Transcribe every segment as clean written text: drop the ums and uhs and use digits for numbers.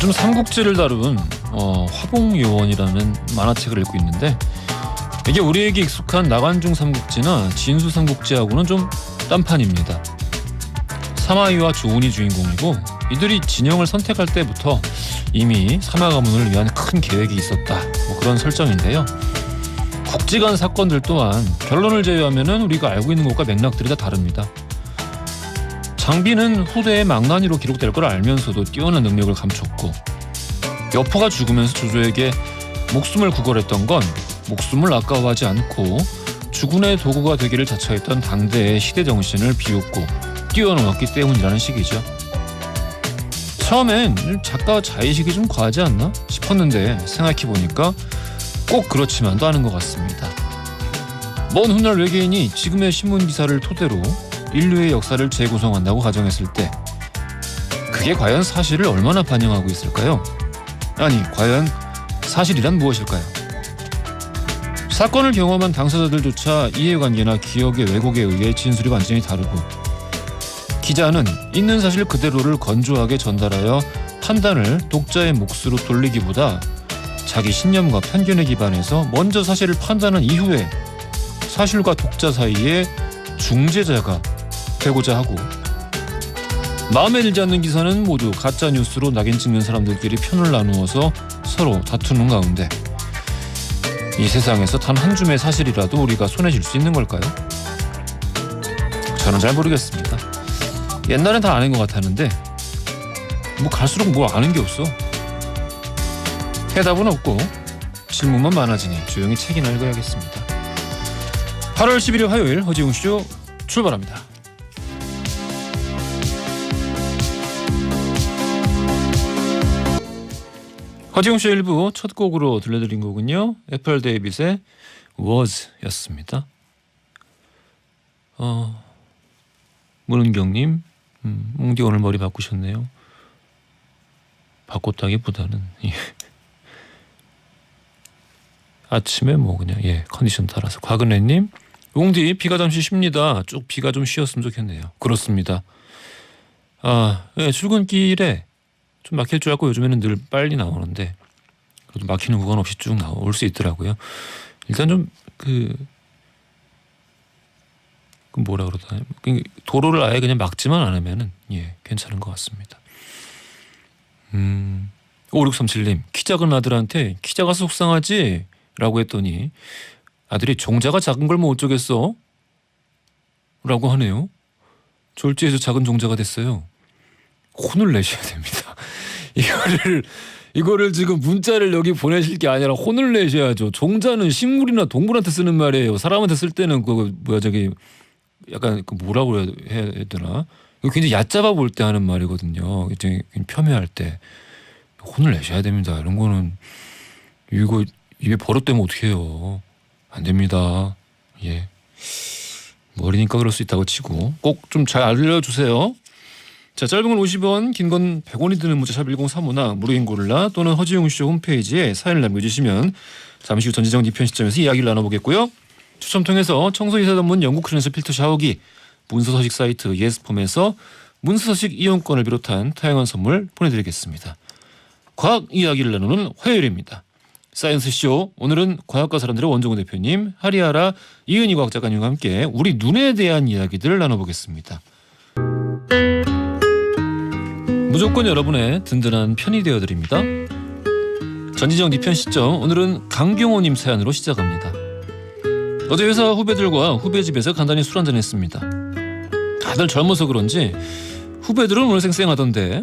요즘 삼국지를 다룬 화봉요원이라는 만화책을 읽고 있는데 이게 우리에게 익숙한 나관중 삼국지나 진수 삼국지하고는 좀 딴판입니다. 사마이와 조은이 주인공이고 이들이 진영을 선택할 때부터 이미 사마 가문을 위한 큰 계획이 있었다, 그런 설정인데요. 국지간 사건들 또한 결론을 제외하면 우리가 알고 있는 것과 맥락들이 다 다릅니다. 장비는 후대의 망나니로 기록될 걸 알면서도 뛰어난 능력을 감췄고, 여포가 죽으면서 조조에게 목숨을 구걸했던 건 목숨을 아까워하지 않고 주군의 도구가 되기를 자처했던 당대의 시대 정신을 비웃고 뛰어넘었기 때문이라는 식이죠. 처음엔 작가 자의식이 좀 과하지 않나 싶었는데 생각해보니까 꼭 그렇지만도 않은 것 같습니다. 먼 훗날 외계인이 지금의 신문기사를 토대로 인류의 역사를 재구성한다고 가정했을 때 그게 과연 사실을 얼마나 반영하고 있을까요? 아니, 과연 사실이란 무엇일까요? 사건을 경험한 당사자들조차 이해관계나 기억의 왜곡에 의해 진술이 완전히 다르고, 기자는 있는 사실 그대로를 건조하게 전달하여 판단을 독자의 몫으로 돌리기보다 자기 신념과 편견에 기반해서 먼저 사실을 판단한 이후에 사실과 독자 사이에 중재자가 되고자 하고, 마음에 들지 않는 기사는 모두 가짜 뉴스로 낙인 찍는 사람들끼리 편을 나누어서 서로 다투는 가운데 이 세상에서 단 한 줌의 사실이라도 우리가 손에 쥘 수 있는 걸까요? 저는 잘 모르겠습니다. 옛날엔 다 아는 것 같았는데 갈수록 아는 게 없어. 해답은 없고 질문만 많아지니 조용히 책이나 읽어야겠습니다. 8월 11일 화요일 허지웅쇼 출발합니다. 허지웅쇼 1부 첫 곡으로 들려드린 곡은요, 애플 데이빗의 Was 였습니다. 문은경님, 웅디 오늘 머리 바꾸셨네요. 바꿨다기보다는 아침에 그냥 컨디션 따라서. 곽은혜님, 웅디 비가 잠시 쉽니다. 쭉 비가 좀 쉬었으면 좋겠네요. 그렇습니다. 출근길에 좀 막힐 줄 알고 요즘에는 늘 빨리 나오는데 그래도 막히는 구간 없이 쭉 나올 수 있더라고요. 일단 좀 뭐라 그러다, 도로를 아예 그냥 막지만 않으면은 괜찮은 것 같습니다. 5637님, 키 작은 아들한테 키 작아서 속상하지? 라고 했더니 아들이 종자가 작은 걸 어쩌겠어? 라고 하네요. 졸지에서 작은 종자가 됐어요. 혼을 내셔야 됩니다. 이거를 지금 문자를 여기 보내실 게 아니라 혼을 내셔야죠. 종자는 식물이나 동물한테 쓰는 말이에요. 사람한테 쓸 때는 약간 뭐라고 해야 되나? 굉장히 얕잡아 볼 때 하는 말이거든요. 굉장히 폄훼할 때 혼을 내셔야 됩니다. 이런 거는 이거 입에 버릇되면 어떡해요. 안 됩니다. 머리니까 그럴 수 있다고 치고 꼭 좀 잘 알려주세요. 자, 짧은 건 50원, 긴 건 100원이 드는 문자 샵 1035나 무료인 고릴라 또는 허지웅쇼 홈페이지에 사연을 남겨주시면 잠시 후 전지적 니편 시점에서 이야기를 나눠보겠고요. 추첨 통해서 청소이사 전문 영국 클렌서 필터 샤워기, 문서서식 사이트 예스폼에서 문서서식 이용권을 비롯한 다양한 선물 보내드리겠습니다. 과학 이야기를 나누는 화요일입니다. 사이언스쇼, 오늘은 과학과 사람들의 원종우 대표님, 하리아라 이은희 과학작가님과 함께 우리 눈에 대한 이야기들을 나눠보겠습니다. 무조건 여러분의 든든한 편이 되어드립니다. 전지적 니편 시점, 오늘은 강경호님 사연으로 시작합니다. 어제 회사 후배들과 후배 집에서 간단히 술 한잔 했습니다. 다들 젊어서 그런지 후배들은 오늘 쌩쌩하던데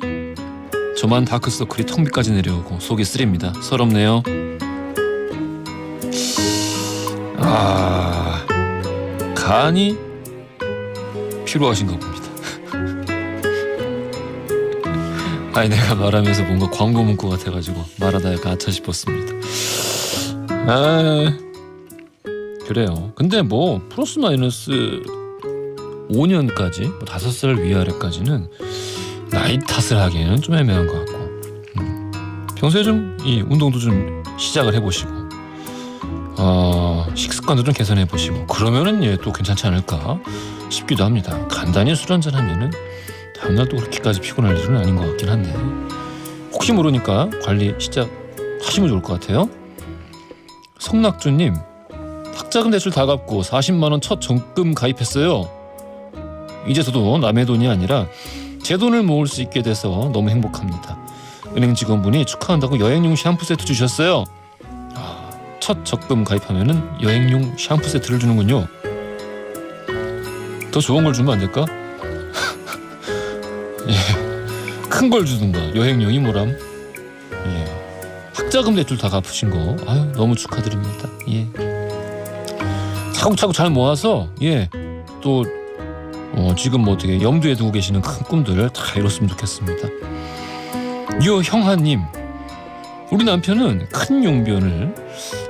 저만 다크서클이 턱 밑까지 내려오고 속이 쓰립니다. 서럽네요. 간이 피로하신가 봅니다. 내가 말하면서 뭔가 광고 문구 같아가지고 말하다 약간 아차 싶었습니다. 그래요. 근데 플러스 마이너스 5년까지 5살 위아래까지는 나이 탓을 하기에는 좀 애매한 것 같고, 평소에 좀 이 운동도 좀 시작을 해보시고 식습관도 좀 개선해보시고 그러면은 또 괜찮지 않을까 싶기도 합니다. 간단히 술 한잔 하면은 다음날 또 그렇게까지 피곤할 일은 아닌 것 같긴 한데, 혹시 혹시 모르니까 관리 시작하시면 좋을 것 같아요. 성낙주님, 학자금 대출 다 갚고 40만 원 첫 적금 가입했어요. 이제 저도 남의 돈이 아니라 제 돈을 모을 수 있게 돼서 너무 행복합니다. 은행 직원분이 축하한다고 여행용 샴푸 세트 주셨어요. 첫 적금 가입하면은 여행용 샴푸 세트를 주는군요. 더 좋은 걸 주면 안 될까? 예, 큰 걸 주든가. 여행용이 뭐람? 예, 학자금 대출 다 갚으신 거, 아유 너무 축하드립니다. 예, 차곡차곡 잘 모아서 또 지금 뭐 어떻게 염두에 두고 계시는 큰 꿈들 다 이뤘으면 좋겠습니다. 유형하님, 우리 남편은 큰 용변을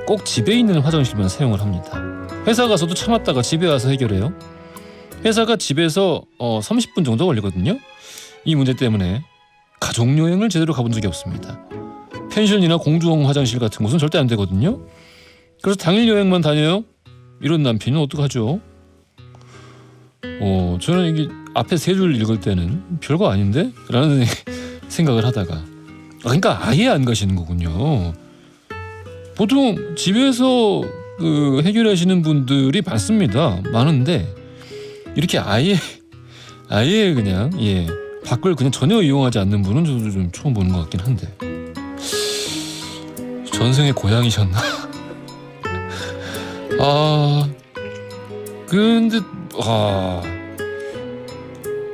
꼭 집에 있는 화장실만 사용을 합니다. 회사 가서도 참았다가 집에 와서 해결해요. 회사가 집에서 30분 정도 걸리거든요. 이 문제 때문에 가족여행을 제대로 가본 적이 없습니다. 펜션이나 공중 화장실 같은 곳은 절대 안 되거든요. 그래서 당일 여행만 다녀요. 이런 남편은 어떡하죠? 저는 이게 앞에 세 줄 읽을 때는 별거 아닌데? 라는 생각을 하다가 그러니까 아예 안 가시는 거군요. 보통 집에서 해결하시는 분들이 많은데 이렇게 아예 그냥 밖을 그냥 전혀 이용하지 않는 분은 저도 좀 처음 보는 것 같긴 한데, 전생에 고향이셨나? 근데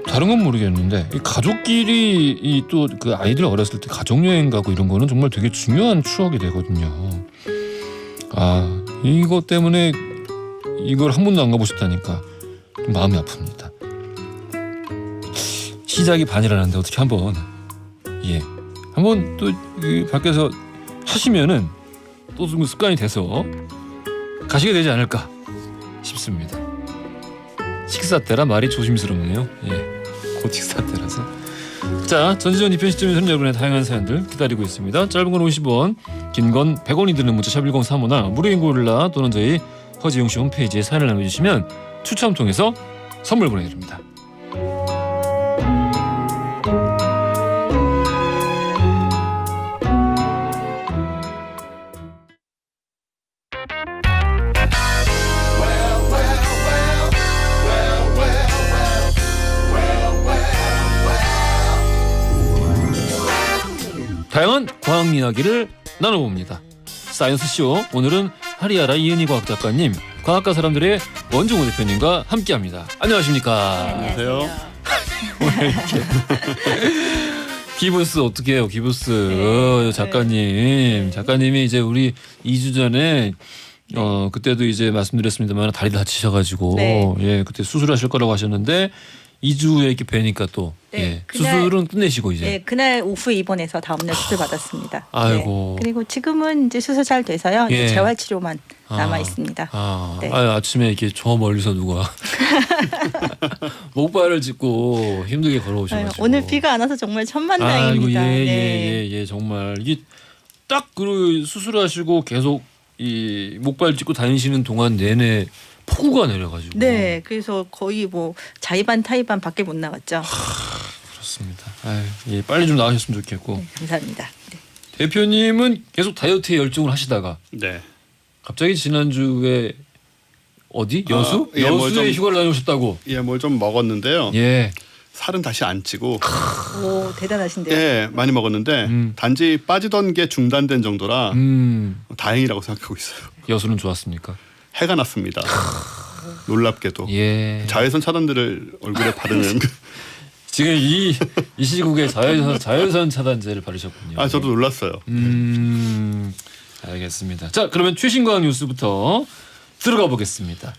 다른 건 모르겠는데 이 가족끼리 또 그 아이들 어렸을 때 가족여행 가고 이런 거는 정말 되게 중요한 추억이 되거든요. 이것 때문에 이걸 한 번도 안 가보셨다니까 좀 마음이 아픕니다. 시작이 반이라는데 어떻게 한번 또 밖에서 하시면은 또 좀 습관이 돼서 가시게 되지 않을까 싶습니다. 식사 때라 말이 조심스럽네요. 곧 식사 때라서. 자, 전지전 2편 시점에서는 여러분의 다양한 사연들 기다리고 있습니다. 짧은 건 50원, 긴 건 100원이 드는 문자 샵 1035나 무료인 고릴라 또는 저희 허지용씨 홈페이지에 사연을 남겨주시면 추첨 통해서 선물 보내드립니다. 다양한 과학 이야기를 나눠봅니다. 사이언스쇼, 오늘은 하리아라 이은희 과학작가님, 과학과 사람들의 원종호 대표님과 함께합니다. 안녕하십니까? 안녕하세요. 오늘 이렇게 기부스 어떻게 해요? 기부스 작가님이 이제 우리 2주 전에 그때도 이제 말씀드렸습니다만 다리 다치셔가지고 그때 수술하실 거라고 하셨는데 2주에 이렇게 뵈니까 또 수술은 끝내시고 이제 그날 오후 입원해서 다음날 수술 받았습니다. 아이고. 그리고 지금은 이제 수술 잘 돼서요. 이제 재활 치료만 남아 있습니다. 아침에 이렇게 저 멀리서 누가 목발을 짚고 힘들게 걸어오셔가지고 오늘 비가 안 와서 정말 천만다행입니다. 정말 이게 딱 그 수술하시고 계속 이 목발 짚고 다니시는 동안 내내 폭우가 내려가지고 그래서 거의 뭐 자의반 타의반 밖에 못 나갔죠. 그렇습니다. 빨리 좀 나으셨으면 좋겠고. 감사합니다. 대표님은 계속 다이어트에 열중을 하시다가 갑자기 지난주에 어디? 여수? 여수에 휴가를 다녀오셨다고. 뭘 좀 먹었는데요. 살은 다시 안 찌고. 오, 대단하신데요. 많이 먹었는데 단지 빠지던 게 중단된 정도라 다행이라고 생각하고 있어요. 여수는 좋았습니까? 해가 났습니다. 놀랍게도 자외선 차단제를 얼굴에 바르는. 지금 이 시국에 자외선 차단제를 바르셨군요. 저도 놀랐어요. 알겠습니다. 자, 그러면 최신 과학 뉴스부터 들어가 보겠습니다.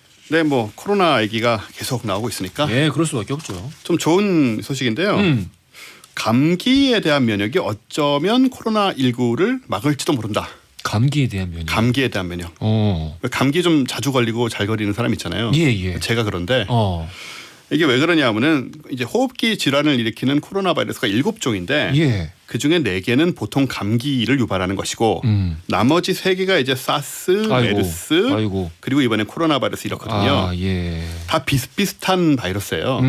뭐 코로나 얘기가 계속 나오고 있으니까. 그럴 수밖에 없죠. 좀 좋은 소식인데요. 감기에 대한 면역이 어쩌면 코로나19를 막을지도 모른다. 감기에 대한 면역. 감기에 대한 면역. 감기 좀 자주 걸리고 잘 걸리는 사람 있잖아요. 제가 그런데 이게 왜 그러냐면은 이제 호흡기 질환을 일으키는 코로나 바이러스가 7종인데 그중에 4개는 보통 감기를 유발하는 것이고 나머지 3개가 이제 사스, 메르스 그리고 이번에 코로나 바이러스 이렇거든요. 다 비슷비슷한 바이러스예요.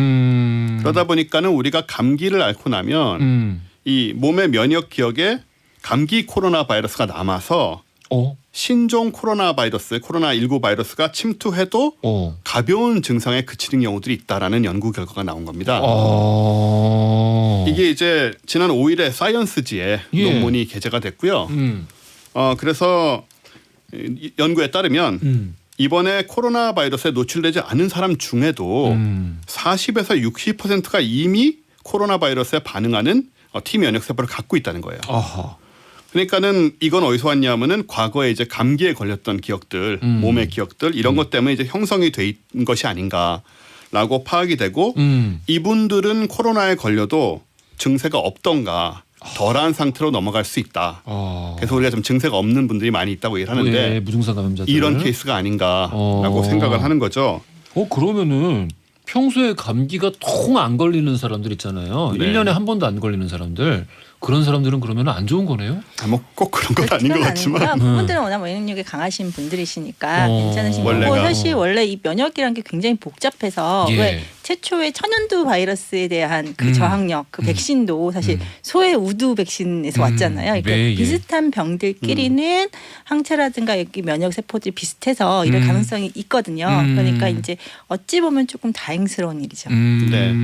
그러다 보니까는 우리가 감기를 앓고 나면 이 몸의 면역 기억에 감기 코로나 바이러스가 남아서 신종 코로나 바이러스, 코로나19 바이러스가 침투해도 가벼운 증상에 그치는 경우들이 있다라는 연구 결과가 나온 겁니다. 이게 이제 지난 5일에 사이언스지에 논문이 게재가 됐고요. 그래서 연구에 따르면 이번에 코로나 바이러스에 노출되지 않은 사람 중에도 40에서 60%가 이미 코로나 바이러스에 반응하는 T 면역 세포를 갖고 있다는 거예요. 그러니까는 이건 어디서 왔냐면은 과거에 이제 감기에 걸렸던 기억들, 몸의 기억들 이런 것 때문에 이제 형성이 돼 있는 것이 아닌가라고 파악이 되고 이분들은 코로나에 걸려도 증세가 없던가 덜한 상태로 넘어갈 수 있다. 그래서 우리가 좀 증세가 없는 분들이 많이 있다고 얘기를 하는데 무증상 감염자들 이런 케이스가 아닌가라고 생각을 하는 거죠. 그러면은 평소에 감기가 통 안 걸리는 사람들 있잖아요. 네. 1년에 한 번도 안 걸리는 사람들. 그런 사람들은 그러면 안 좋은 거네요? 뭐 꼭 그런 건 아닌 것 같지만. 그분들은 워낙 면역력이 강하신 분들이시니까 괜찮으신 거고 사실 원래 이 면역이라는 게 굉장히 복잡해서 왜 최초의 천연두 바이러스에 대한 그 저항력, 그 백신도 사실 소의 우두 백신에서 왔잖아요. 그러니까 비슷한 병들끼리는 항체라든가 여기 면역 세포들이 비슷해서 이럴 가능성이 있거든요. 그러니까 이제 어찌 보면 조금 다행스러운 일이죠. 네.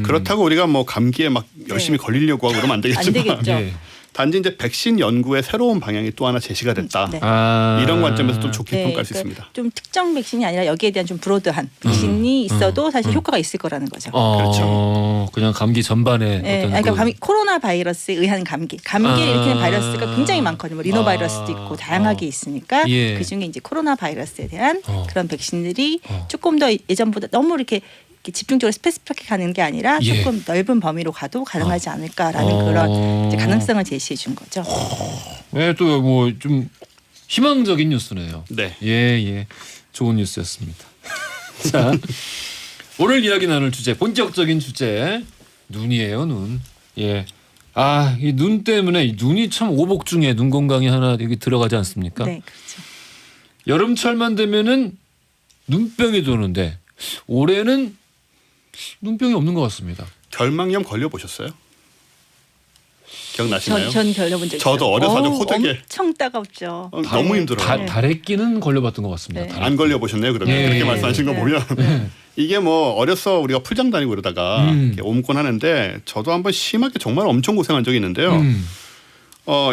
그렇다고 우리가 뭐 감기에 막 열심히 걸리려고 하고 그러면 안 되겠지만. 안 되겠죠. 단지 이제 백신 연구의 새로운 방향이 또 하나 제시가 됐다. 이런 관점에서 좀 좋게 평가할 수 있습니다. 좀 특정 백신이 아니라 여기에 대한 좀 브로드한 백신이 있어도 사실 효과가 있을 거라는 거죠. 그렇죠. 그냥 감기 전반에. 그러니까 코로나 바이러스에 의한 감기를 일으키는 바이러스가 굉장히 많거든요. 뭐 리노 바이러스도 있고 다양하게 있으니까 그 중에 이제 코로나 바이러스에 대한 그런 백신들이 조금 더 예전보다 너무 이렇게 집중적으로 스페시픽하게 가는 게 아니라 조금 넓은 범위로 가도 가능하지 않을까라는 그런 이제 가능성을 제시해 준 거죠. 네, 또 뭐 좀 희망적인 뉴스네요. 네. 예. 좋은 뉴스였습니다. 자, 오늘 이야기 나눌 주제, 본격적인 주제, 눈이에요, 눈. 예. 이 눈 때문에 눈이 참 오복 중에 눈 건강이 하나 여기 들어가지 않습니까? 네, 그렇죠. 여름철만 되면은 눈병이 도는데 올해는 눈병이 없는 것 같습니다. 결막염 걸려보셨어요? 기억나시나요? 전 걸려본 적 있어요. 저도 어려서 아주 호되게. 엄청 따갑죠. 너무 힘들어요. 다래끼는 걸려봤던 것 같습니다. 안 걸려보셨네요? 그러면 그렇게 말씀하신 거 보면 이게 뭐 어려서 우리가 풀장 다니고 그러다가 옴곤 하는데 저도 한번 심하게 정말 엄청 고생한 적이 있는데요.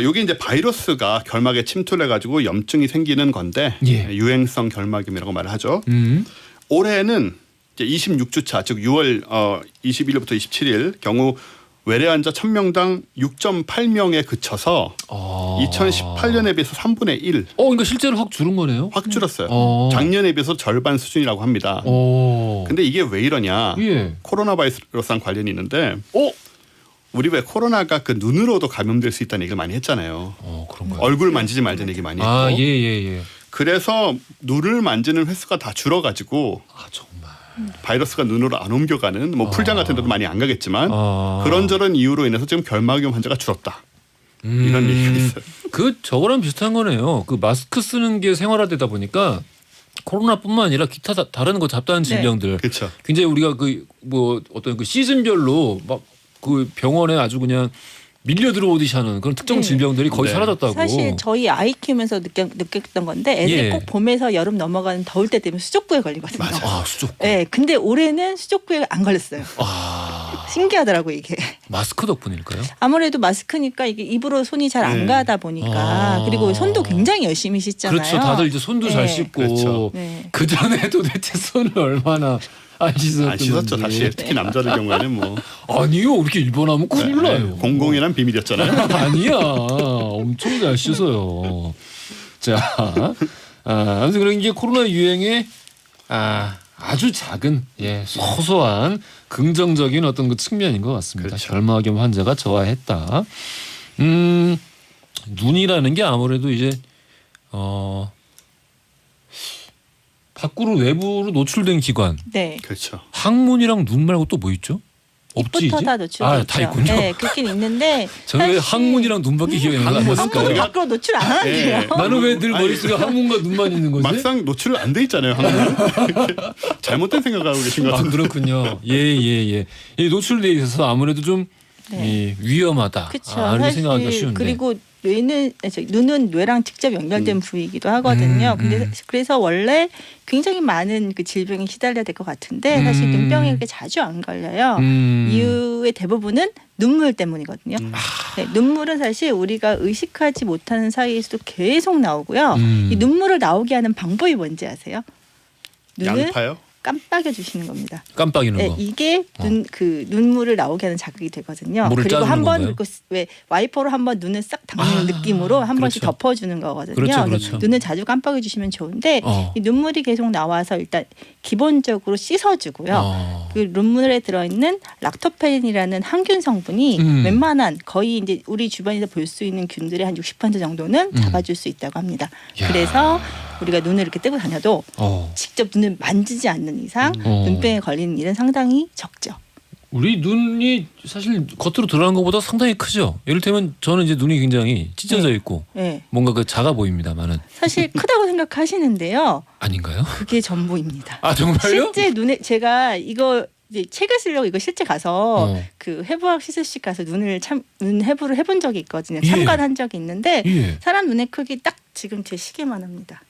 여기 이제 바이러스가 결막에 침투를 해가지고 염증이 생기는 건데 유행성 결막염이라고 말을 하죠. 올해는 이제 26주차 즉 6월 21일부터 27일 경우 외래 환자 1000명당 6.8명에 그쳐서 2018년에 비해서 3분의 1. 그러니까 실제로 확 줄은 거네요? 확 줄었어요. 작년에 비해서 절반 수준이라고 합니다. 근데 이게 왜 이러냐? 코로나 바이러스랑 관련이 있는데 우리 왜 코로나가 그 눈으로도 감염될 수 있다는 얘기를 많이 했잖아요. 그런가요? 얼굴 만지지 말자는 얘기 많이 했고. 예. 그래서 눈을 만지는 횟수가 다 줄어가지고 정말 바이러스가 눈으로 안 옮겨가는 뭐 풀장 같은 데도 많이 안 가겠지만 그런저런 이유로 인해서 지금 결막염 환자가 줄었다. 이런 얘기가 있어요. 저거랑 비슷한 거네요. 그 마스크 쓰는 게 생활화되다 보니까 코로나뿐만 아니라 기타 다른 거 잡다한 질병들. 그렇죠. 굉장히 우리가 그 어떤 그 시즌별로 막 그 병원에 아주 그냥 밀려 들어오듯이 하는 그런 특정 질병들이 거의 사라졌다고. 사실 저희 아이 키우면서 느꼈던 건데 애들이 꼭 봄에서 여름 넘어가는 더울 때 되면 수족구에 걸리거든요. 맞아. 수족구. 네, 근데 올해는 수족구에 안 걸렸어요. 신기하더라고요 이게. 마스크 덕분일까요? 아무래도 마스크니까 이게 입으로 손이 잘 안 가다 보니까 그리고 손도 굉장히 열심히 씻잖아요. 그렇죠. 다들 이제 손도 잘 씻고 그렇죠. 그 전에 도대체 손을 얼마나 안 씻었죠. 사실 특히 남자들 경우에는 뭐 아니요. 이렇게 일본하면 큰일 나요. 공공연한 비밀이었잖아요. 아니야. 엄청 잘 씻어요. 자, 아무튼 그런 게 코로나 유행의 아주 작은 소소한 긍정적인 어떤 그 측면인 것 같습니다. 그렇죠. 결막염 환자가 저하했다. 눈이라는 게 아무래도 이제 밖으로 외부로 노출된 기관. 네. 그렇죠. 항문이랑 눈 말고 또 뭐 있죠? 없지 입부터 이제? 다 노출돼 있죠. 다 있군요. 네, 그렇긴 있는데. 저는 왜 항문이랑 눈밖에 기억이 안 났을까요? 항문 밖으로 노출 안 하는데요. 나는 왜 늘 머릿속에 항문과 눈만 있는 거지? 막상 노출 안 돼 있잖아요. 항문. 잘못된 생각을 하고 계신 것 같은데. 그렇군요. 예. 이 노출돼 있어서 아무래도 좀 이 위험하다. 그렇죠. 이렇게 생각하기가 쉬운데. 그리고 눈은 뇌랑 직접 연결된 부위이기도 하거든요. 근데 그래서 원래 굉장히 많은 그 질병에 시달려야 될 것 같은데 사실 눈병에 그렇게 자주 안 걸려요. 이유의 대부분은 눈물 때문이거든요. 네, 눈물은 사실 우리가 의식하지 못하는 사이에서도 계속 나오고요. 이 눈물을 나오게 하는 방법이 뭔지 아세요? 눈을 양파요? 깜빡여 주시는 겁니다. 깜빡이는 네, 거. 이게 그 눈물을 나오게 하는 자극이 되거든요. 그리고 한번 왜 와이퍼로 한번 눈을 싹 닦는 느낌으로 한 번씩 덮어주는 거거든요. 그렇죠. 눈을 자주 깜빡여 주시면 좋은데 이 눈물이 계속 나와서 일단 기본적으로 씻어주고요. 그 눈물에 들어있는 락토페린이라는 항균 성분이 웬만한 거의 이제 우리 주변에서 볼 수 있는 균들의 한 60% 정도는 잡아줄 수 있다고 합니다. 그래서 우리가 눈을 이렇게 뜨고 다녀도 직접 눈을 만지지 않는 이상 눈병에 걸리는 일은 상당히 적죠. 우리 눈이 사실 겉으로 드러난 것보다 상당히 크죠. 예를들면 저는 이제 눈이 굉장히 찢어져 있고 뭔가 그 작아 보입니다만은 사실 크다고 생각하시는데요. 아닌가요? 그게 전부입니다. 아 정말요? 실제 눈에 제가 이거 이제 책을 쓰려고 이거 실제 가서 그 해부학 시술실 가서 눈 해부를 해본 적이 있거든요. 참관한 적이 있는데 사람 눈의 크기 딱 지금 제 시계만 합니다.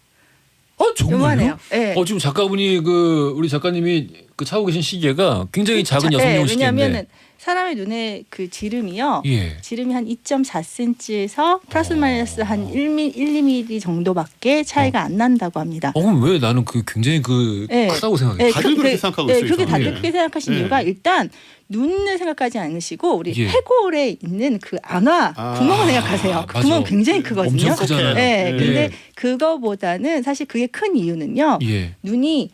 정말요? 네. 지금 작가분이 우리 작가님이 차고 계신 시계가 굉장히 작은 여성용 시계인데. 왜냐하면 사람의 눈의 그 지름이요. 지름이 한 2.4cm에서 플러스 마이너스 한 1mm 정도밖에 차이가 안 난다고 합니다. 그럼 왜 나는 굉장히 크다고 생각해요? 다들 그렇게 생각하고 있어요. 그렇게 다들 그렇게 생각하신 이유가 일단 눈을 생각하지 않으시고 우리 해골에 있는 그 안화 구멍을 생각하세요. 그 구멍 굉장히 크거든요. 엄청 크잖아요. 근데 그거보다는 사실 그게 큰 이유는요. 눈이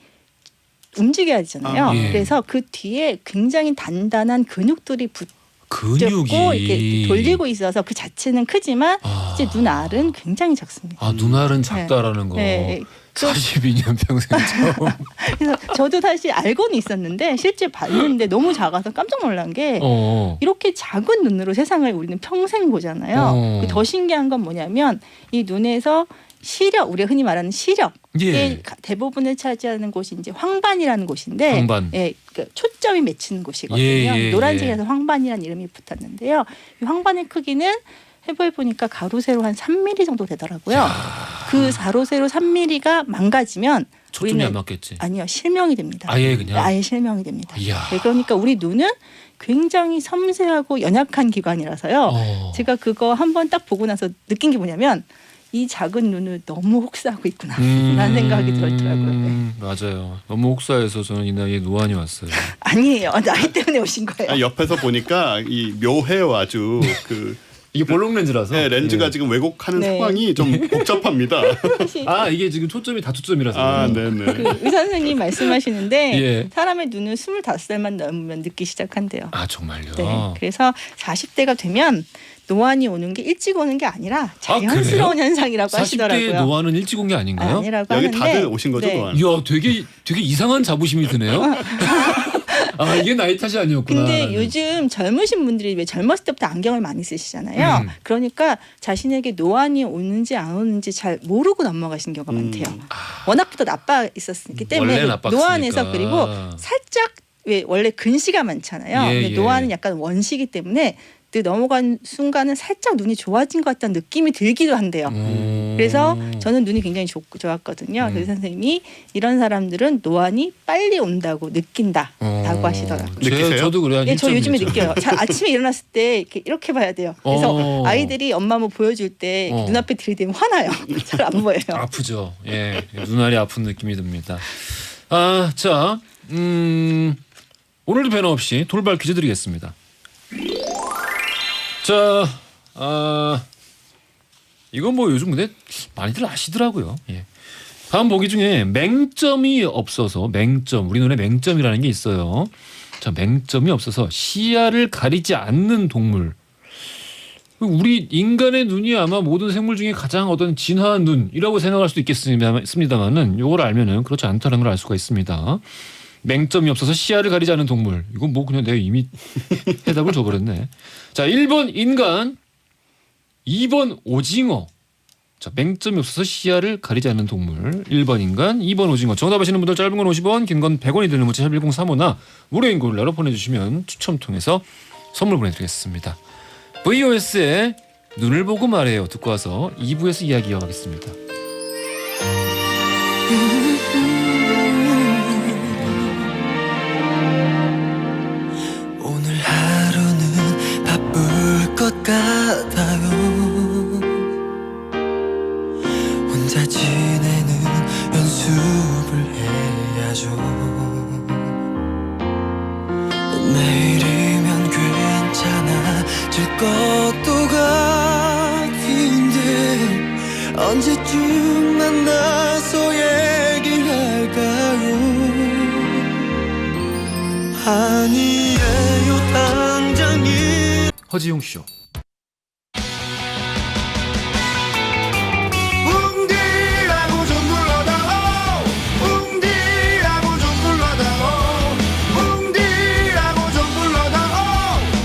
움직여야 되잖아요. 그래서 그 뒤에 굉장히 단단한 근육들이 붙고 이렇게 돌리고 있어서 그 자체는 크지만 이제 눈알은 굉장히 작습니다. 눈알은 작다라는 거. 42년 평생 처음. 그래서 저도 사실 알고는 있었는데 실제 봤는데 너무 작아서 깜짝 놀란 게 이렇게 작은 눈으로 세상을 우리는 평생 보잖아요. 더 신기한 건 뭐냐면 이 눈에서 시력, 우리가 흔히 말하는 시력의 대부분을 차지하는 곳이 이제 황반이라는 곳인데, 그러니까 초점이 맺히는 곳이거든요. 노란색에서 황반이라는 이름이 붙었는데요. 이 황반의 크기는 해부해 보니까 가로 세로 한 3mm 정도 되더라고요. 그 가로 세로 3mm가 망가지면 초점이 안 맞겠지. 아니요, 실명이 됩니다. 아예 실명이 됩니다. 그러니까 우리 눈은 굉장히 섬세하고 연약한 기관이라서요. 제가 그거 한번 딱 보고 나서 느낀 게 뭐냐면 이 작은 눈을 너무 혹사하고 있구나 라는 생각이 들었더라고요. 맞아요. 너무 혹사해서 저는 이 나이에 노안이 왔어요. 아니에요. 나이 때문에 오신 거예요. 옆에서 보니까 이 묘해요. 아주 이게 볼록 렌즈라서 렌즈가 지금 왜곡하는 상황이 좀 복잡합니다. 이게 지금 초점이 다초점이라서. 네네. 그 의사 선생님 말씀하시는데 사람의 눈은 25살만 넘으면 늦기 시작한대요. 정말요? 네. 그래서 40대가 되면 노안이 오는 게 일찍 오는 게 아니라 자연스러운 현상이라고 하시더라고요. 40대 노안은 일찍 온 게 아닌가요? 아니라고 여기 하는데 다들 오신 거죠? 노안. 이야, 되게 이상한 자부심이 드네요. 이게 나이 탓이 아니었구나. 근데 요즘 젊으신 분들이 왜 젊었을 때부터 안경을 많이 쓰시잖아요. 그러니까 자신에게 노안이 오는지 안 오는지 잘 모르고 넘어가신 경우가 많대요. 워낙부터 나빠 있었기 때문에 노안에서 그리고 살짝 왜 원래 근시가 많잖아요. 근데 노안은 약간 원시기 때문에 넘어간 순간은 살짝 눈이 좋아진 것 같다는 느낌이 들기도 한대요. 그래서 저는 눈이 굉장히 좋았거든요. 그래서 선생님이 이런 사람들은 노안이 빨리 온다고 느낀다라고 하시더라고요. 저도 그래요. 저 요즘에 느껴요. 아침에 일어났을 때 이렇게 봐야 돼요. 그래서 아이들이 엄마 뭐 보여줄 때 눈앞에 들이대면 화나요. 잘 안 보여요. 아프죠. 눈알이 아픈 느낌이 듭니다. 자, 오늘도 변함없이 돌발 퀴즈 드리겠습니다. 자, 이건 뭐 요즘 근데 많이들 아시더라고요. 다음 보기 중에 맹점이 없어서 우리 눈에 맹점이라는 게 있어요. 자, 맹점이 없어서 시야를 가리지 않는 동물. 우리 인간의 눈이 아마 모든 생물 중에 가장 진화한 눈이라고 생각할 수도 있겠습니다만은 요걸 알면은 그렇지 않다는 걸 알 수가 있습니다. 맹점이 없어서 시야를 가리지 않는 동물. 이건 뭐 그냥 내가 이미 해답을 줘버렸네. 자, 1번 인간, 2번 오징어. 자, 맹점이 없어서 시야를 가리지 않는 동물. 1번 인간, 2번 오징어. 정답 아시는 분들 짧은 건 50원, 긴 건 100원이 되는 문자 샵 1035나 무료인 골라로 보내주시면 추첨 통해서 선물 보내드리겠습니다. VOS의 눈을 보고 말해요 듣고 와서 2부에서 이야기 이어가겠습니다. 오늘 하루는 바쁠 것 같아요. 혼자 지내는 연습을 해야죠. 내일이면 괜찮아질 것도 같은데 언제쯤 만나서 얘기할까요? 아니에요 당장이 허지웅 쇼. 웅디라고 좀 불러다오. 웅디라고 좀 불러다오. 웅디라고 좀 불러다오.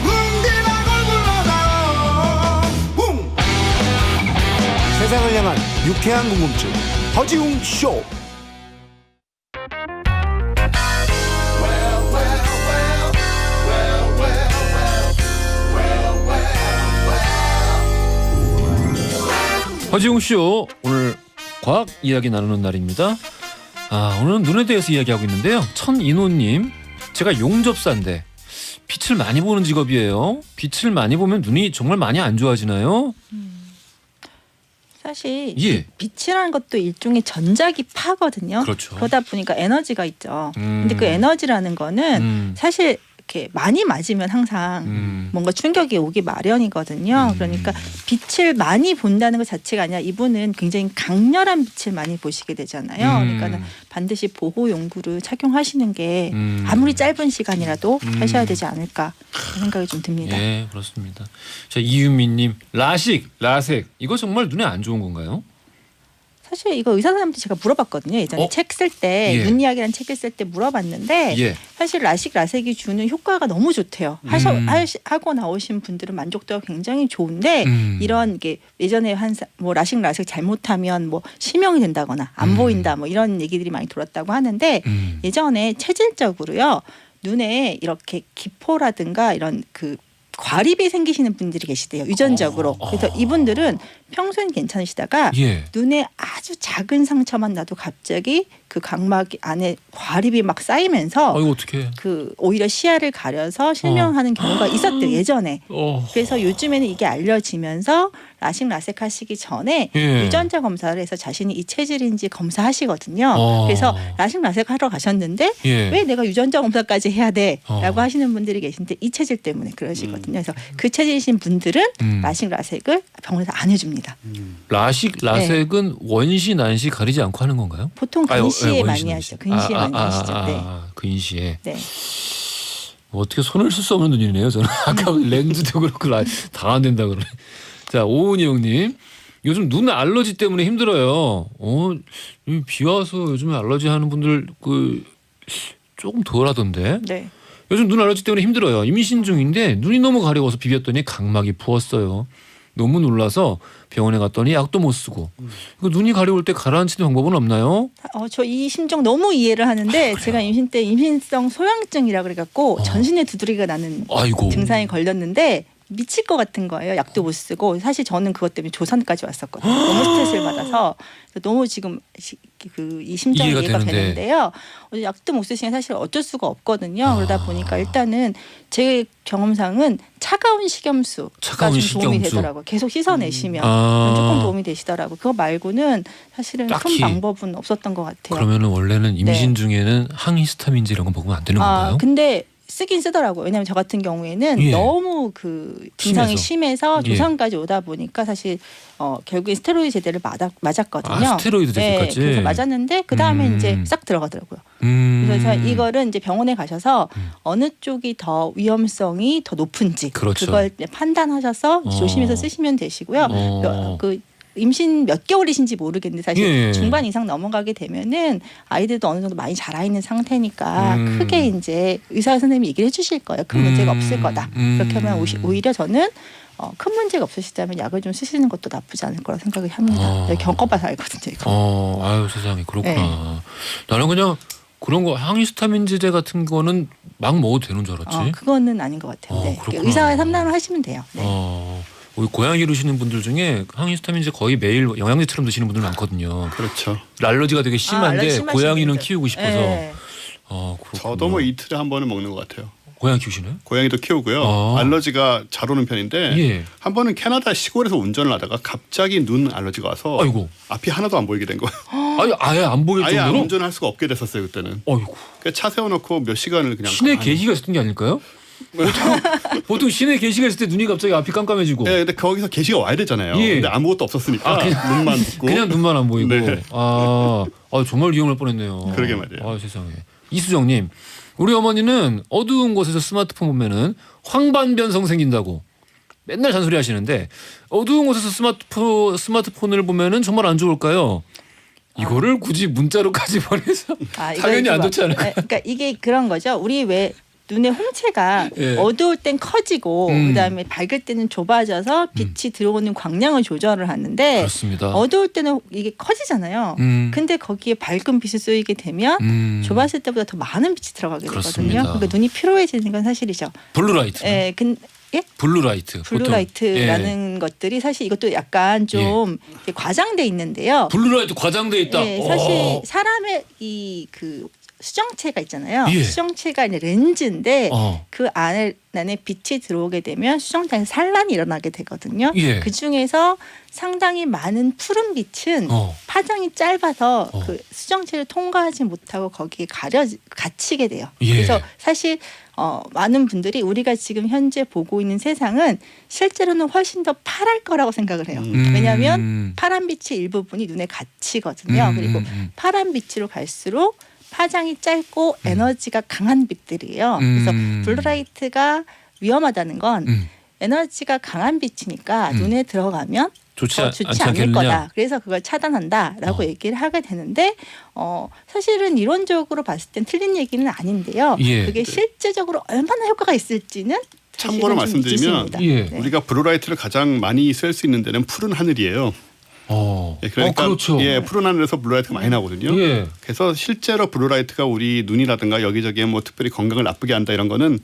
웅디라고 불러다오. 웅. 세상을 향한 유쾌한 궁금증 허지웅 쇼. 허지웅 쇼 오늘 과학 이야기 나누는 날입니다. 오늘은 눈에 대해서 이야기하고 있는데요. 천인호님, 제가 용접사인데 빛을 많이 보는 직업이에요. 빛을 많이 보면 눈이 정말 많이 안 좋아지나요? 사실 예. 빛이라는 것도 일종의 전자기파거든요. 그렇죠. 그러다 보니까 에너지가 있죠. 근데 그 에너지라는 거는 사실 이렇게 많이 맞으면 항상 뭔가 충격이 오기 마련이거든요. 그러니까 빛을 많이 본다는 것 자체가 아니라 이분은 굉장히 강렬한 빛을 많이 보시게 되잖아요. 그러니까 반드시 보호 용구를 착용하시는 게 아무리 짧은 시간이라도 하셔야 되지 않을까 생각이 좀 듭니다. 네, 그렇습니다. 자, 이유미님, 라섹 이거 정말 눈에 안 좋은 건가요? 사실 이거 의사 선생님한테 제가 물어봤거든요. 예전에 책 쓸 때 예. 눈 이야기라는 책을 쓸 때 물어봤는데 예. 사실 라섹이 주는 효과가 너무 좋대요. 하고 나오신 분들은 만족도가 굉장히 좋은데 이런 게 예전에 뭐 라섹 잘못하면 뭐 실명이 된다거나 안 보인다 뭐 이런 얘기들이 많이 돌았다고 하는데 예전에 체질적으로요 눈에 이렇게 기포라든가 이런 그 과립이 생기시는 분들이 계시대요. 유전적으로. 그래서 이분들은 평소엔 괜찮으시다가 예. 눈에 아주 작은 상처만 나도 갑자기 그 각막 안에 과립이 막 쌓이면서 이거 어떡해. 그 오히려 시야를 가려서 실명하는 경우가 있었대요. 예전에. 그래서 요즘에는 이게 알려지면서 라섹 하시기 전에 예. 유전자 검사를 해서 자신이 이 체질인지 검사하시거든요. 그래서 라섹 하러 가셨는데 예. 왜 내가 유전자 검사까지 해야 돼? 라고 하시는 분들이 계신데 이 체질 때문에 그러시거든요. 그래서 그 체질이신 분들은 라섹을 병원에서 안 해줍니다. 라섹은 원시 난시 가리지 않고 하는 건가요? 보통 근시에 많이 하시죠. 근시에 많이 하시죠. 네. 근시에. 네. 어떻게 손을 쓸 수 없는 눈이네요. 저는 아까 렌즈도 그렇고 다 안 된다 그러네. 자, 오은희 형님, 요즘 눈 알러지 때문에 힘들어요. 비 와서 요즘에 알러지 하는 분들 조금 덜하던데. 네. 요즘 눈 알러지 때문에 힘들어요. 임신 중인데 눈이 너무 가려워서 비볐더니 각막이 부었어요. 너무 놀라서 병원에 갔더니 약도 못 쓰고. 이거 눈이 가려울 때 가라앉히는 방법은 없나요? 저 이 심정 너무 이해를 하는데 제가 임신 때 임신성 소양증이라 그래갖고 전신에 두드리가 나는 증상이 걸렸는데 미칠 것 같은 거예요. 약도 못 쓰고. 사실 저는 그것 때문에 조선까지 왔었거든요. 너무 스트레스를 받아서 너무 지금 이 심정이 이해가 되는데요. 약도 못 쓰시면 사실 어쩔 수가 없거든요. 그러다 보니까 일단은 제 경험상은 차가운 식염수가 좀 도움이 되더라고요. 계속 씻어내시면 조금 도움이 되시더라고요. 그거 말고는 사실은 큰 방법은 없었던 것 같아요. 그러면 원래는 임신 중에는 항히스타민제 이런 거 먹으면 안 되는 건가요? 근데 쓰긴 쓰더라고요. 왜냐하면 저 같은 경우에는 너무 그 증상이 심해서 조산까지 오다 보니까 사실 결국에 스테로이드 제대를 맞았거든요. 스테로이드 제대까지. 네, 그래서 맞았는데 그 다음에 이제 싹 들어가더라고요. 그래서 이거를 이제 병원에 가셔서 어느 쪽이 더 위험성이 더 높은지 그걸 판단하셔서 조심해서 쓰시면 되시고요. 임신 몇 개월이신지 모르겠는데 사실 중반 이상 넘어가게 되면은 아이들도 어느 정도 많이 자라 있는 상태니까 크게 이제 의사 선생님이 얘기를 해주실 거예요. 큰 문제가 없을 거다. 그렇게 하면 오히려 저는 큰 문제가 없으시다면 약을 좀 쓰시는 것도 나쁘지 않을 거라 생각을 합니다. 겪어봐서 알거든요. 이거. 아유 세상에 그렇구나. 네. 나는 그냥 그런 거 항히스타민제 같은 거는 막 먹어도 되는 줄 알았지. 그거는 아닌 것 같아요. 네. 의사 상담을 하시면 돼요. 네. 우리 고양이 기르시는 분들 중에 항히스타민제 거의 매일 영양제처럼 드시는 분들 많거든요. 그렇죠. 알러지가 되게 심한데 고양이는 키우고 싶어서. 네. 저도 뭐 이틀에 한 번은 먹는 것 같아요. 고양이 키우시나요? 고양이도 키우고요. 알러지가 잘 오는 편인데 한 번은 캐나다 시골에서 운전을 하다가 갑자기 눈 알러지가 와서 아이고. 앞이 하나도 안 보이게 된 거예요. 아예 안 보일 아예 정도로? 운전할 수가 없게 됐었어요 그때는. 아이고. 차 세워놓고 몇 시간을 그냥. 시내 계기가 있었던 게 아닐까요? 보통 시내 게시가 있을 때 눈이 갑자기 앞이 깜깜해지고. 네, 근데 거기서 게시가 와야 되잖아요. 근데 아무것도 없었으니까 눈만 붙고. 그냥 눈만 안 보이고. 네. 정말 위험할 뻔했네요. 그러게 말이에요. 세상에. 이수정님, 우리 어머니는 어두운 곳에서 스마트폰 보면은 황반변성 생긴다고 맨날 잔소리 하시는데 어두운 곳에서 스마트폰을 보면은 정말 안 좋을까요? 이거를 굳이 문자로까지 보내서 당연히 안 좋지 않을까요? 그러니까 이게 그런 거죠. 우리 왜 눈의 홍채가 어두울 땐 커지고 그다음에 밝을 때는 좁아져서 빛이 들어오는 광량을 조절을 하는데 그렇습니다. 어두울 때는 이게 커지잖아요. 근데 거기에 밝은 빛을 쏘이게 되면 좁았을 때보다 더 많은 빛이 들어가게 그렇습니다. 되거든요. 그러니까 눈이 피로해지는 건 사실이죠. 블루라이트. 예, 블루라이트. 블루라이트라는 것들이 사실 이것도 약간 좀 과장돼 있는데요. 블루라이트 과장돼 있다. 사실 사람의 그 수정체가 있잖아요. 수정체가 이제 렌즈인데 그 안에 빛이 들어오게 되면 수정체에 산란이 일어나게 되거든요. 그 중에서 상당히 많은 푸른 빛은 파장이 짧아서 그 수정체를 통과하지 못하고 거기에 갇히게 돼요. 그래서 사실 많은 분들이 우리가 지금 현재 보고 있는 세상은 실제로는 훨씬 더 파랄 거라고 생각을 해요. 왜냐하면 파란 빛의 일부분이 눈에 갇히거든요. 그리고 파란 빛으로 갈수록 파장이 짧고 에너지가 강한 빛들이에요. 그래서 블루라이트가 위험하다는 건 에너지가 강한 빛이니까 눈에 들어가면 좋지 않을 거다. 그래서 그걸 차단한다라고 얘기를 하게 되는데 사실은 이론적으로 봤을 땐 틀린 얘기는 아닌데요. 그게 실제적으로 얼마나 효과가 있을지는 참고로 말씀드리면 우리가 블루라이트를 가장 많이 쓸 수 있는 데는 푸른 하늘이에요. 그러니까 그렇죠. 푸른 하늘에서 블루라이트가 많이 나거든요. 그래서 실제로 블루라이트가 우리 눈이라든가 여기저기에 뭐 특별히 건강을 나쁘게 한다 이런 거는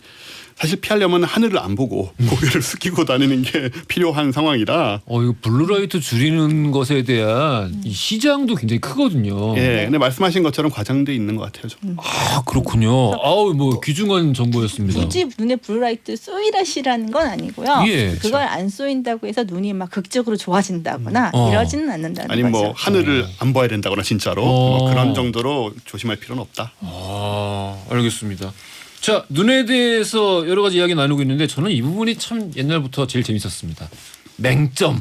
사실 피하려면 하늘을 안 보고 고개를 숙이고 다니는 게 필요한 상황이라. 이거 블루라이트 줄이는 것에 대한 이 시장도 굉장히 크거든요. 근데 말씀하신 것처럼 과장돼 있는 것 같아요. 좀. 그렇군요. 뭐 귀중한 정보였습니다. 굳이 눈에 블루라이트 쏘이라시라는 건 아니고요. 그걸 안 쏘인다고 해서 눈이 막 극적으로 좋아진다거나 이러지는 않는다는 아니 거죠. 뭐 하늘을 안 봐야 된다거나 진짜로 뭐 그런 정도로 조심할 필요는 없다. 알겠습니다. 자, 눈에 대해서 여러 가지 이야기 나누고 있는데 저는 이 부분이 참 옛날부터 제일 재밌었습니다. 맹점.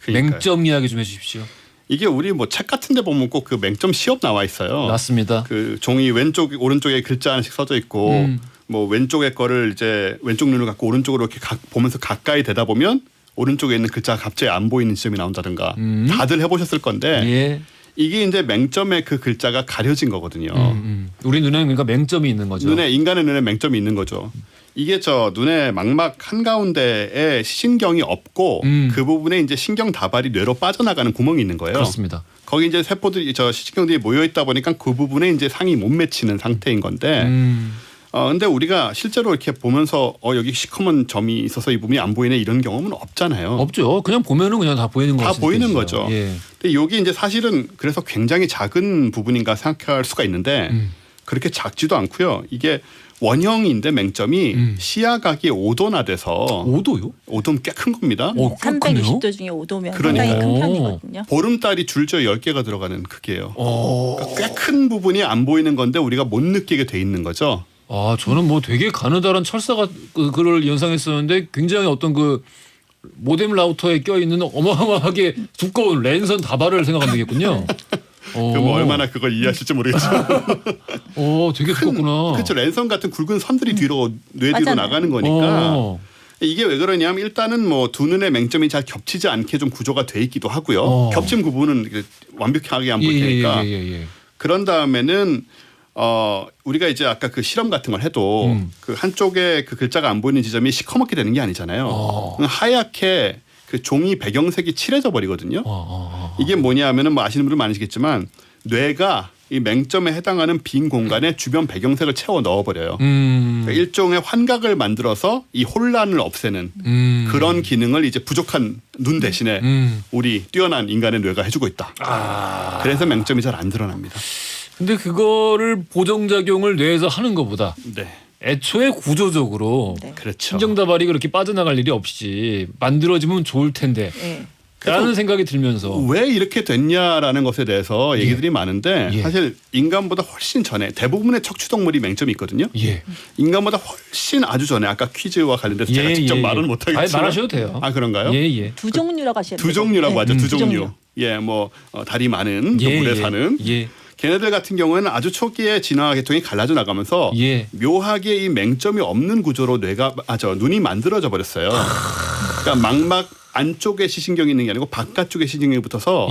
맹점 이야기 좀 해주십시오. 이게 우리 뭐 책 같은 데 보면 꼭 그 맹점 시업 나와 있어요. 맞습니다. 그 종이 오른쪽에 글자 하나씩 써져 있고 뭐 왼쪽에 거를 이제 왼쪽 눈을 갖고 오른쪽으로 이렇게 보면서 가까이 대다 보면 오른쪽에 있는 글자가 갑자기 안 보이는 지점이 나온다든가 다들 해보셨을 건데 이게 이제 맹점의 그 글자가 가려진 거거든요. 우리 눈에는 그러니까 맹점이 있는 거죠. 인간의 눈에 맹점이 있는 거죠. 이게 눈의 망막 한가운데에 신경이 없고 그 부분에 이제 신경 다발이 뇌로 빠져나가는 구멍이 있는 거예요. 그렇습니다. 거기 이제 세포들이 신경들이 모여 있다 보니까 그 부분에 이제 상이 못 맺히는 상태인 건데 근데 우리가 실제로 이렇게 보면서 여기 시커먼 점이 있어서 이 부분이 안 보이네 이런 경험은 없잖아요. 없죠. 그냥 보면은 그냥 다 보이는 거. 다 보이는 거죠. 근데 여기 이제 사실은 그래서 굉장히 작은 부분인가 생각할 수가 있는데 그렇게 작지도 않고요. 이게 원형인데 맹점이 시야각이 5도나 돼서 5도요? 5도면 꽤 큰 겁니다. 360도 중에 5도면 상당히 큰 편이거든요. 보름달이 줄저 10개가 들어가는 크기예요. 그러니까 꽤 큰 부분이 안 보이는 건데 우리가 못 느끼게 돼 있는 거죠. 저는 뭐 되게 가느다란 철사가 그걸 연상했었는데 굉장히 어떤 그 모뎀 라우터에 껴있는 어마어마하게 두꺼운 랜선 다발을 생각하면 되겠군요. 그럼 얼마나 그걸 이해하실지 모르겠지만 되게 두껍구나. 그렇죠. 랜선 같은 굵은 선들이 뒤로 뇌 뒤로 나가는 거니까 이게 왜 그러냐면 일단은 뭐 두 눈의 맹점이 잘 겹치지 않게 좀 구조가 돼 있기도 하고요. 겹친 부분은 완벽하게 안 보이니까. 그런 다음에는 우리가 이제 아까 그 실험 같은 걸 해도 그 한쪽에 그 글자가 안 보이는 지점이 시커멓게 되는 게 아니잖아요. 하얗게 그 종이 배경색이 칠해져 버리거든요. 이게 뭐냐 하면은 뭐 아시는 분은 많으시겠지만 뇌가 이 맹점에 해당하는 빈 공간에 주변 배경색을 채워 넣어버려요. 그러니까 일종의 환각을 만들어서 이 혼란을 없애는 그런 기능을 이제 부족한 눈 대신에 우리 뛰어난 인간의 뇌가 해주고 있다. 그래서 맹점이 잘 안 드러납니다. 근데 그거를 보정작용을 뇌에서 하는 것보다 네. 애초에 구조적으로 네. 그렇죠. 신정다발이 그렇게 빠져나갈 일이 없이 만들어지면 좋을 텐데 네. 라는 생각이 들면서 왜 이렇게 됐냐라는 것에 대해서 얘기들이 많은데 사실 인간보다 훨씬 전에 대부분의 척추동물이 맹점이 있거든요. 인간보다 훨씬 아주 전에 아까 퀴즈와 관련돼서 제가 직접 말은 못하겠지만 말하셔도 돼요. 아 그런가요? 두 종류라고 하시는 두 종류라고 하죠. 두 종류. 예, 뭐 다리 많은 물에 사는 걔네들 같은 경우에는 아주 초기에 진화 계통이 갈라져 나가면서 묘하게 이 맹점이 없는 구조로 눈이 만들어져 버렸어요. 그러니까 망막 안쪽에 시신경이 있는 게 아니고 바깥쪽에 시신경이 붙어서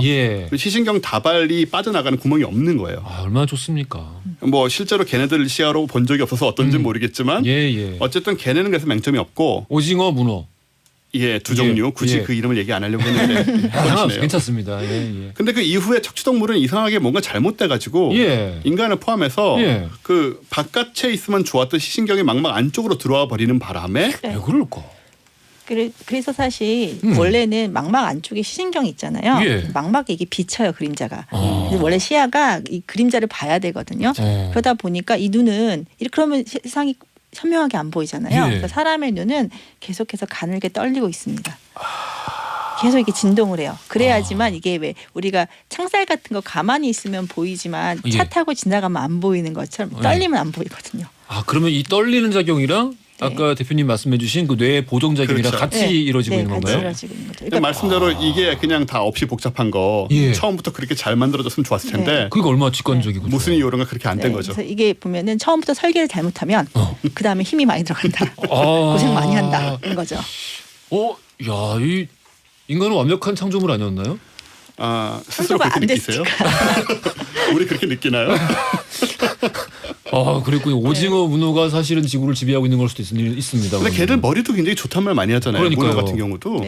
그 시신경 다발이 빠져나가는 구멍이 없는 거예요. 얼마나 좋습니까? 뭐 실제로 걔네들 시야로 본 적이 없어서 어떤지는 모르겠지만 어쨌든 걔네는 그래서 맹점이 없고 오징어, 문어. 두 종류. 굳이 그 이름을 얘기 안 하려고 했는데 괜찮습니다. 근데 그 이후에 척추동물은 이상하게 뭔가 잘못돼가지고 인간을 포함해서 그 바깥에 있으면 좋았던 시신경이 망막 안쪽으로 들어와 버리는 바람에 왜 그럴까? 그래서 사실 원래는 망막 안쪽에 시신경이 있잖아요. 망막에 이게 비쳐요, 그림자가. 그래서 원래 시야가 이 그림자를 봐야 되거든요. 그러다 보니까 이 눈은 이렇게 그러면 세상이 선명하게 안 보이잖아요. 그래서 사람의 눈은 계속해서 가늘게 떨리고 있습니다. 계속 이게 진동을 해요. 그래야지만 이게 왜 우리가 창살 같은 거 가만히 있으면 보이지만 차 타고 지나가면 안 보이는 것처럼 떨리면 안 보이거든요. 그러면 이 떨리는 작용이랑 아까 대표님 말씀해주신 그 뇌 보정작용이랑 같이 이루어지고 있는 건가요? 같이 이루어지고 있는 거죠. 그러니까 말씀대로 이게 그냥 다 없이 복잡한 거 처음부터 그렇게 잘 만들어졌으면 좋았을 텐데 그게 얼마나 직관적이고 무슨 이유론가 그렇게 안 된 거죠. 그래서 이게 보면은 처음부터 설계를 잘못하면 그 다음에 힘이 많이 들어간다. 고생 많이 한다. 이런 거죠. 야, 이 인간은 완벽한 창조물 아니었나요? 스스로 그렇게 느끼세요? 우리 그렇게 느끼나요? 그랬군요. 오징어, 문어가 사실은 지구를 지배하고 있는 걸 수도 있습니다. 근데 걔들 머리도 굉장히 좋단 말 많이 하잖아요. 그러니까요. 문어 같은 경우도.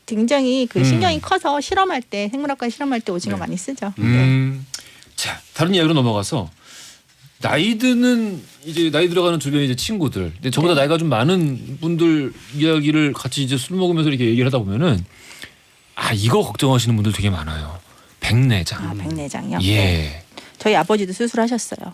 굉장히 신경이 커서 실험할 때 생물학과 실험할 때 오징어 많이 쓰죠. 자, 다른 이야기로 넘어가서 나이 들어가는 주변의 이제 친구들, 근데 저보다 나이가 좀 많은 분들 이야기를 같이 이제 술 먹으면서 이렇게 얘기를 하다 보면은 이거 걱정하시는 분들 되게 많아요. 백내장. 백내장이요. 저희 아버지도 수술하셨어요.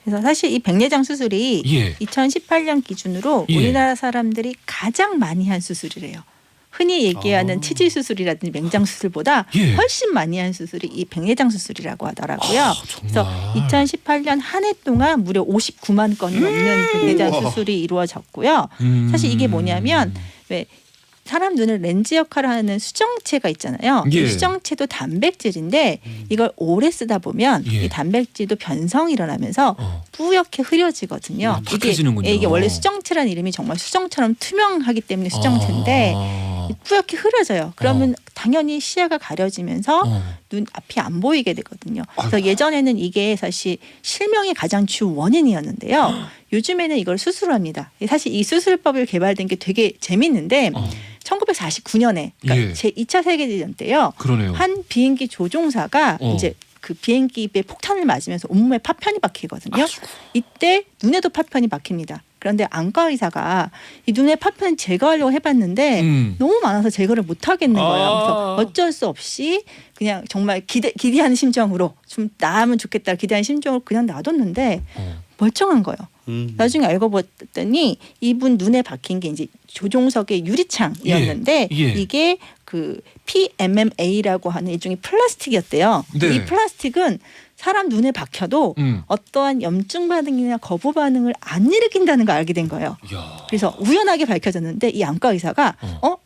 그래서 사실 이 백내장 수술이 2018년 기준으로 우리나라 사람들이 가장 많이 한 수술이래요. 흔히 얘기하는 치질 수술이라든지 맹장 수술보다 훨씬 많이 한 수술이 이 백내장 수술이라고 하더라고요. 그래서 2018년 한 해 동안 무려 59만 건이 넘는 백내장 수술이 이루어졌고요. 사실 이게 뭐냐면 왜 사람 눈을 렌즈 역할을 하는 수정체가 있잖아요. 이 수정체도 단백질인데 이걸 오래 쓰다 보면 이 단백질도 변성이 일어나면서 뿌옇게 흐려지거든요. 이게 원래 수정체라는 이름이 정말 수정처럼 투명하기 때문에 수정체인데 뿌옇게 흐려져요. 그러면 당연히 시야가 가려지면서 눈 앞이 안 보이게 되거든요. 그래서 예전에는 이게 사실 실명의 가장 주 원인이었는데요. 요즘에는 이걸 수술합니다. 사실 이 수술법을 개발된 게 되게 재밌는데 1949년에 그러니까 제2차 세계대전 때요. 한 비행기 조종사가 이제 그 비행기에 폭탄을 맞으면서 온몸에 파편이 박히거든요. 이때 눈에도 파편이 박힙니다. 그런데 안과 의사가 이 눈에 파편 제거하려고 해봤는데 너무 많아서 제거를 못 하겠는 거예요. 그래서 어쩔 수 없이 그냥 정말 기대하는 심정으로 좀 나으면 좋겠다 기대하는 심정으로 그냥 놔뒀는데 멀쩡한 거예요. 나중에 알고 봤더니 이분 눈에 박힌 게 이제 조종석의 유리창이었는데 이게 그 PMMA라고 하는 일종의 플라스틱이었대요. 이 플라스틱은 사람 눈에 박혀도 어떠한 염증 반응이나 거부 반응을 안 일으킨다는 걸 알게 된 거예요. 그래서 우연하게 밝혀졌는데 이 안과 의사가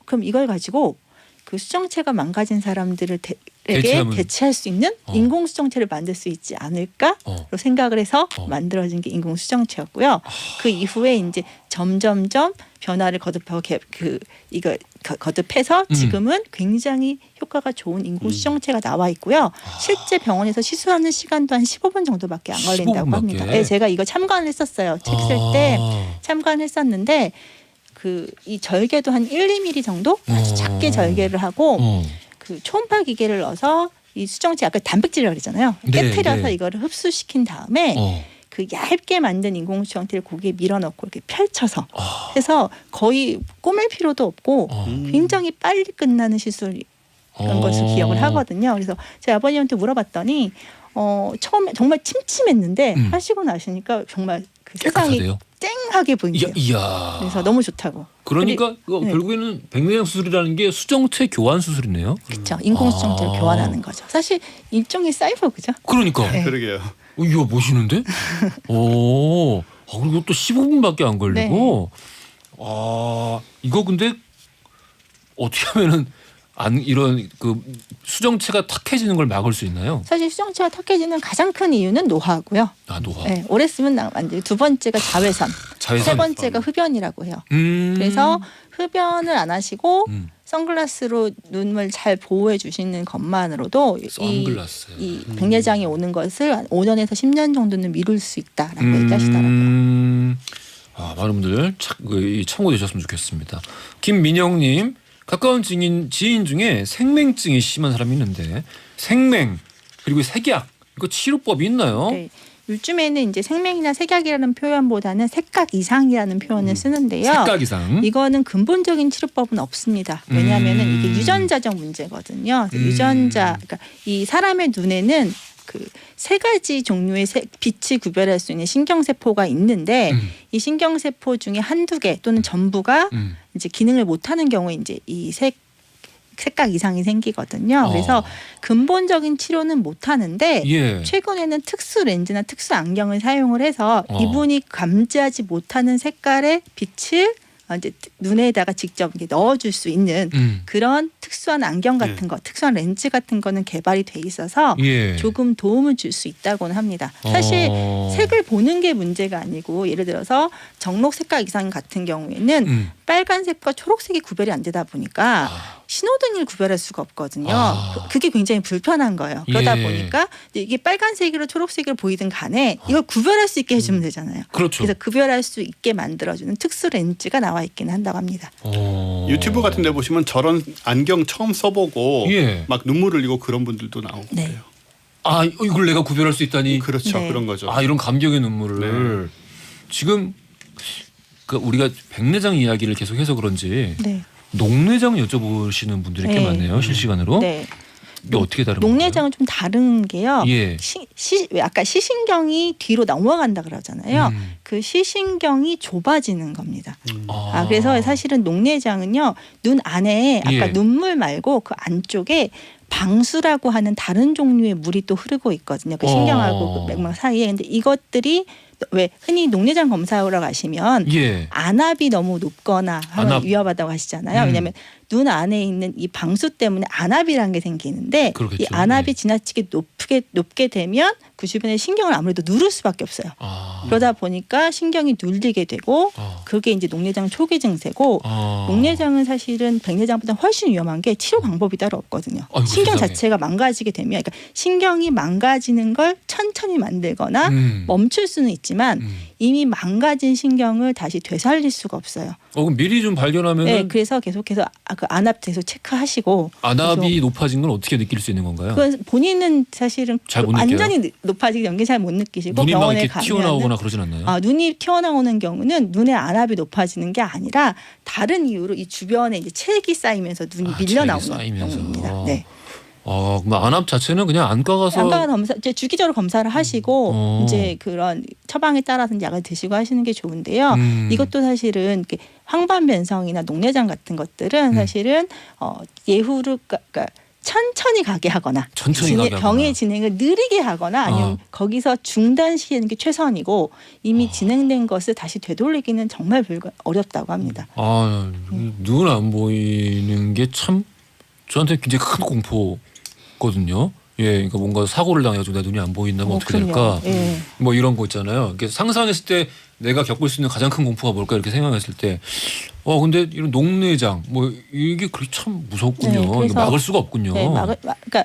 그럼 이걸 가지고 그 수정체가 망가진 사람들을 대체할 수 있는 인공 수정체를 만들 수 있지 않을까로 생각을 해서 만들어진 게 인공 수정체였고요. 그 이후에 이제 점점점 변화를 거듭하고 이거 거듭해서 지금은 굉장히 효과가 좋은 인공 수정체가 나와 있고요. 실제 병원에서 시술하는 시간도 한 15분 정도밖에 안 걸린다고 합니다. 네, 제가 이거 참관을 했었어요. 책 쓸 때 참관을 했었는데 이 절개도 한 1, 2mm 정도 아주 작게 절개를 하고 그 초음파 기계를 넣어서 이 수정체 아까 단백질이라고 그러잖아요. 깨트려서 이거를 흡수시킨 다음에 그 얇게 만든 인공수정체를 고기에 밀어넣고 이렇게 펼쳐서 해서 거의 꼬맬 필요도 없고 굉장히 빨리 끝나는 시술이 그런 것을 기억을 하거든요. 그래서 제 아버님한테 물어봤더니 처음에 정말 침침했는데 하시고 나시니까 정말 그 세상이 쨍하게 보인대요. 이야. 그래서 너무 좋다고. 그러니까 결국에는 백내장 수술이라는 게 수정체 교환 수술이네요. 그렇죠. 인공수정체를 교환하는 거죠. 사실 일종의 사이보그죠. 그러니까. 네. 그러게요. 이거 멋있는데? 오. 그리고 또 15분밖에 안 걸리고. 이거 근데 어떻게 하면은 이런 그 수정체가 탁해지는 걸 막을 수 있나요? 사실 수정체가 탁해지는 가장 큰 이유는 노화고요. 노화. 네, 오래 쓰면 안 돼요. 두 번째가 자외선, 세 번째가 흡연이라고 해요. 그래서 흡연을 안 하시고 선글라스로 눈을 잘 보호해 주시는 것만으로도 이 백내장이 오는 것을 5년에서 10년 정도는 미룰 수 있다라고 얘기하시더라고요. 많은 분들 참고되셨으면 좋겠습니다. 김민영님. 가까운 지인 중에 생맹증이 심한 사람이 있는데 생맹 그리고 색약 이거 치료법이 있나요? 네. 요즘에는 이제 생맹이나 색약이라는 표현보다는 색각 이상이라는 표현을 쓰는데요. 색각 이상. 이거는 근본적인 치료법은 없습니다. 왜냐하면은 이게 유전자적 문제거든요. 유전자, 그러니까 이 사람의 눈에는 그 세 가지 종류의 빛을 구별할 수 있는 신경세포가 있는데 이 신경세포 중에 한두 개 또는 전부가 이제 기능을 못하는 경우에 이제 이 색각 이상이 생기거든요. 그래서 근본적인 치료는 못하는데 최근에는 특수 렌즈나 특수 안경을 사용을 해서 이분이 감지하지 못하는 색깔의 빛을 이제 눈에다가 직접 넣어줄 수 있는 그런 특수한 안경 같은 거, 특수한 렌즈 같은 거는 개발이 돼 있어서 조금 도움을 줄 수 있다고는 합니다. 사실 색을 보는 게 문제가 아니고 예를 들어서 정록 색각 이상 같은 경우에는 빨간색과 초록색이 구별이 안 되다 보니까 신호등을 구별할 수가 없거든요. 그게 굉장히 불편한 거예요. 그러다 보니까 이게 빨간색으로 초록색으로 보이든 간에 이걸 구별할 수 있게 해주면 되잖아요. 그렇죠. 그래서 구별할 수 있게 만들어주는 특수 렌즈가 나와 있기는 한다고 합니다. 유튜브 같은 데 보시면 저런 안경 처음 써보고 막 눈물 흘리고 그런 분들도 나오고 그래요. 이걸 내가 구별할 수 있다니. 그렇죠. 그런 거죠. 이런 감격의 눈물을. 지금 우리가 백내장 이야기를 계속해서 그런지 녹내장 여쭤보시는 분들이 꽤 많네요. 실시간으로. 이게 어떻게 다른 건가요? 녹내장은 좀 다른 게요. 아까 시신경이 뒤로 넘어간다 그러잖아요. 그 시신경이 좁아지는 겁니다. 그래서 사실은 녹내장은요. 눈 안에 아까 눈물 말고 그 안쪽에 방수라고 하는 다른 종류의 물이 또 흐르고 있거든요. 그 신경하고 그 맥막 사이에. 근데 이것들이 왜 흔히 녹내장 검사하러 가시면 안압이 너무 높거나 하면 위험하다고 하시잖아요. 왜냐하면 눈 안에 있는 이 방수 때문에 안압이라는 게 생기는데 그러겠죠. 이 안압이 지나치게 높게 되면 그 주변의 신경을 아무래도 누를 수밖에 없어요. 그러다 보니까 신경이 눌리게 되고 그게 이제 녹내장 초기 증세고 녹내장은 사실은 백내장보다 훨씬 위험한 게 치료 방법이 따로 없거든요. 신경 자체가 망가지게 되면 그러니까 신경이 망가지는 걸 천천히 만들거나 멈출 수는 있지만 이미 망가진 신경을 다시 되살릴 수가 없어요. 그럼 미리 좀 발견하면 그래서 계속해서 그 안압 계속 체크하시고 안압이 높아진 건 어떻게 느낄 수 있는 건가요? 그건 본인은 사실은 잘 못 완전히 높아지기 전에 잘 못 느끼시고 눈이 병원에 막 이렇게 튀어나오거나 그러진 않나요? 눈이 튀어나오는 경우는 눈의 안압이 높아지는 게 아니라 다른 이유로 이 주변에 이제 체액이 쌓이면서 눈이 밀려 나오는 경우입니다. 네. 그럼 안압 자체는 그냥 안과 가서 검사, 이제 주기적으로 검사를 하시고 이제 그런 처방에 따라서 약을 드시고 하시는 게 좋은데요. 이것도 사실은 황반변성이나 녹내장 같은 것들은 사실은 예후를 그러니까 천천히 가게 하거나 병의 진행을 느리게 하거나 아니면 거기서 중단시키는 게 최선이고 이미 진행된 것을 다시 되돌리기는 정말 어렵다고 합니다. 눈 안 보이는 게 참 저한테 굉장히 큰 공포거든요. 그러니까 뭔가 사고를 당해가지고 내 눈이 안 보인다면 어떻게 될까? 뭐 이런 거 있잖아요. 상상했을 때 내가 겪을 수 있는 가장 큰 공포가 뭘까 이렇게 생각했을 때, 근데 이런 녹내장 뭐 이게 그렇게 참 무섭군요. 이거 막을 수가 없군요. 그러니까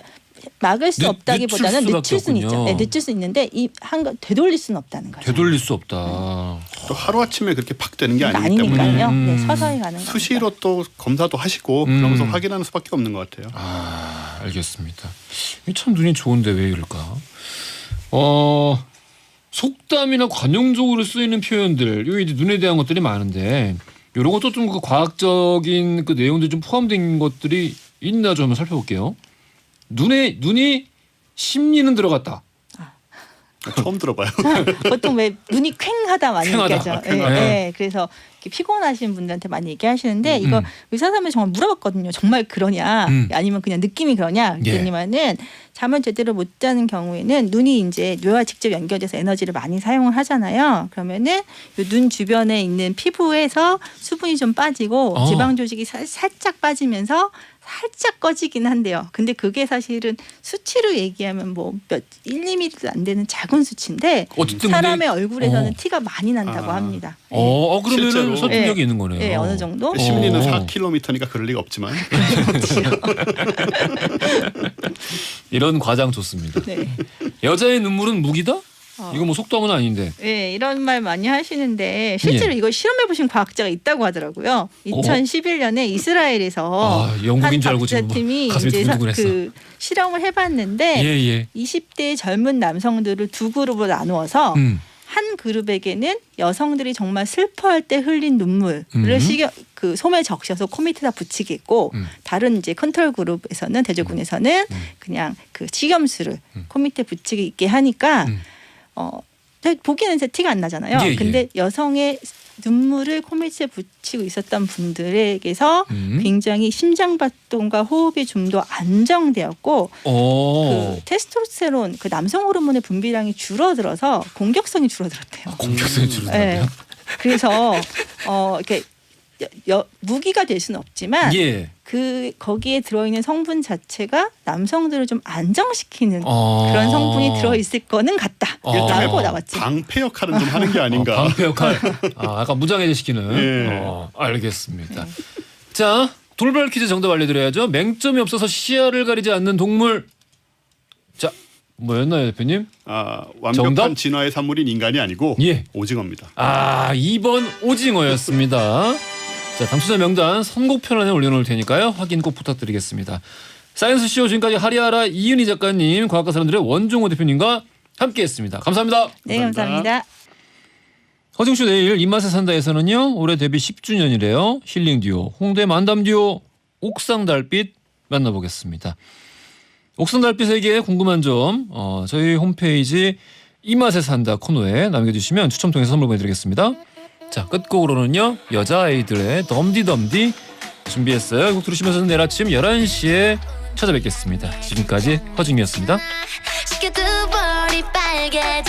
막을 수 없다기보다는 늦출 수는 있죠. 늦출 수 있는데 이 한 거 되돌릴 수는 없다는 거죠. 되돌릴 수 없다. 또 하루아침에 그렇게 팍 되는 게 아니기 때문에 아니니까요. 네, 서서히 가는 거죠. 수시로 또 검사도 하시고 그러면서 확인하는 수밖에 없는 것 같아요. 아, 알겠습니다. 참 눈이 좋은데 왜 이럴까? 속담이나 관용적으로 쓰이는 표현들, 요 이제 눈에 대한 것들이 많은데 이런 것도 좀 그 과학적인 그 내용들이 좀 포함된 것들이 있나 좀 한번 살펴볼게요. 눈이 심리는 들어갔다. 처음 들어봐요. 보통 왜 눈이 퀭하다 많이 퀭하다. 얘기하죠. 퀭하다. 네, 그래서 이렇게 피곤하신 분들한테 많이 얘기하시는데 이거 의사 선생님이 정말 물어봤거든요. 정말 그러냐 아니면 그냥 느낌이 그러냐 그랬더니만은 잠을 제대로 못 자는 경우에는 눈이 이제 뇌와 직접 연결돼서 에너지를 많이 사용을 하잖아요. 그러면은 눈 주변에 있는 피부에서 수분이 좀 빠지고 지방 조직이 살짝 빠지면서 살짝 꺼지긴 한데요. 근데 그게 사실은 수치로 얘기하면 뭐 몇 1, 2mm도 안 되는 작은 수치인데 사람의 얼굴에서는 티가 많이 난다고 합니다. 그러면은 설득력이 있는 거네요. 네, 어느 정도. 심리는 4km니까 그럴 리가 없지만. 이런 과장 좋습니다. 네. 여자의 눈물은 무기다? 이거 뭐 속담은 아닌데. 네, 이런 말 많이 하시는데 실제로 이거 실험해 보신 과학자가 있다고 하더라고요. 2011년에 이스라엘에서 영국인 줄 알고 한 지금 박사팀이 가슴이 이제 두근두근했어. 그 실험을 해봤는데 20대 젊은 남성들을 두 그룹으로 나누어서 한 그룹에게는 여성들이 정말 슬퍼할 때 흘린 눈물을 그 솜에 적셔서 코 밑에다 붙이게 했고 다른 이제 컨트롤 그룹에서는 대조군에서는 그냥 그 식염수를 코 밑에 붙이게 있게 하니까 보기에는 티가 안 나잖아요. 근데 여성의 눈물을 코 밑에 붙이고 있었던 분들에게서 굉장히 심장박동과 호흡이 좀 더 안정되었고 그 테스토스테론 그 남성 호르몬의 분비량이 줄어들어서 공격성이 줄어들었대요. 공격성이 줄어들었대요. 네. 그래서 이렇게 무기가 될 수는 없지만 그 거기에 들어있는 성분 자체가 남성들을 좀 안정시키는 그런 성분이 들어있을 거는 같다. 라고 나왔지. 방패 역할은 좀 하는 게 아닌가. 방패 역할. 약간 무장해제시키는. 알겠습니다. 자, 돌발 퀴즈 정답 알려드려야죠. 맹점이 없어서 시야를 가리지 않는 동물. 자, 뭐였나요, 대표님? 완벽한 정답? 진화의 산물인 인간이 아니고 오징어입니다. 2번 오징어였습니다. 자, 당첨자 명단 선곡편안에 올려놓을 테니까요. 확인 꼭 부탁드리겠습니다. 사이언스쇼 지금까지 하리하라 이은희 작가님, 과학과 사람들의 원종호 대표님과 함께했습니다. 감사합니다. 네, 감사합니다. 허중쇼 내일 입맛에 산다에서는요. 올해 데뷔 10주년이래요. 힐링 듀오, 홍대 만담 듀오, 옥상달빛 만나보겠습니다. 옥상달빛에게 궁금한 점 저희 홈페이지 입맛에 산다 코너에 남겨주시면 추첨 통해서 선물 보내드리겠습니다. 자, 끝곡으로는요. 여자아이들의 덤디덤디 준비했어요. 이 곡 들으시면서 내일 아침 11시에 찾아뵙겠습니다. 지금까지 허중이었습니다. 시켜두 볼이 빨개져